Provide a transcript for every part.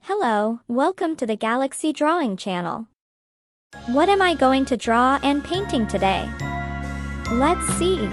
Hello, welcome to the Galaxy Drawing channel. What am I going to draw and painting today? Let's see.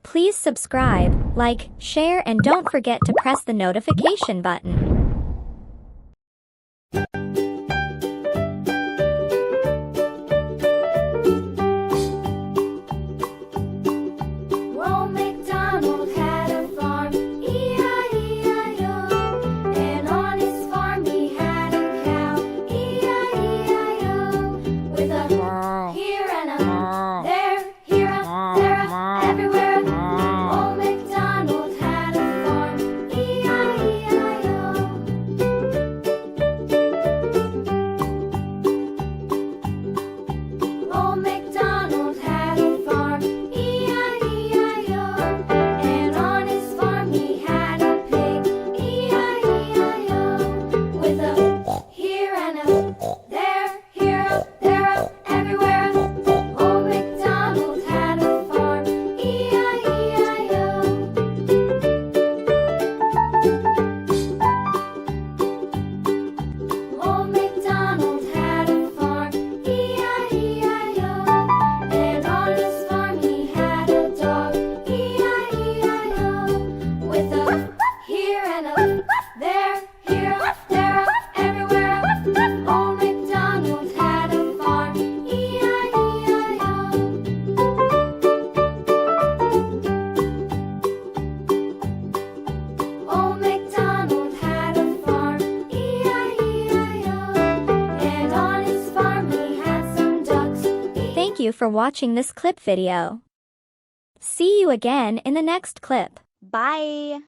Please subscribe, like, share, and don't forget to press the notification button. Thank you for watching this clip video. See you again in the next clip. Bye.